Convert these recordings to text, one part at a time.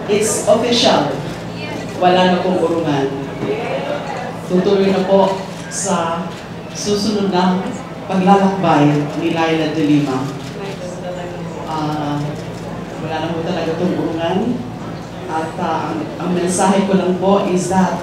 It's official. Wala na pong urungan. Tutuloy na po sa susunod na paglalakbay ni Laila de Lima. Wala na po talaga itong urungan. At ang mensahe ko lang po is that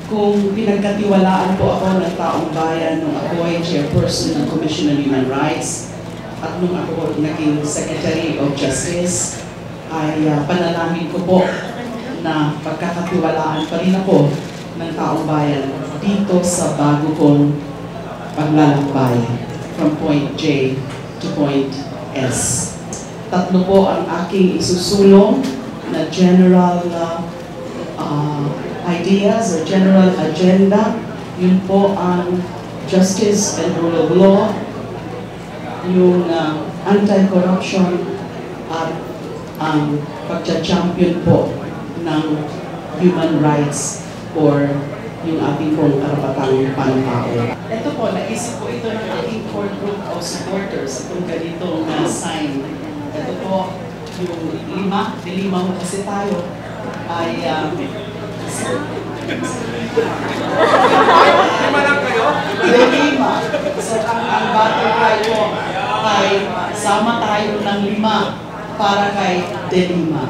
kung pinagkatiwalaan po ako ng taong bayan nung ako ay chairperson ng Commission on Human Rights at nung ako naging Secretary of Justice, ay panalangin ko po na pagkakatiwalaan pa rin ako ng taong bayan dito sa bago kong paglalakbay from point J to point S. Tatlo po ang aking isusulong na general ideas or general agenda. Yun po ang justice and rule of law, yung anti-corruption at ang pagcha-champion po ng human rights or yung ating pong karapatang pantao. Ito po, naisip po ito ng aking core group of supporters kung ganitong sign. Ito po, yung lima mo kasi tayo ay lima lang kayo? lima. So ang battle cry po ay sama tayo ng 5 para kay De Lima.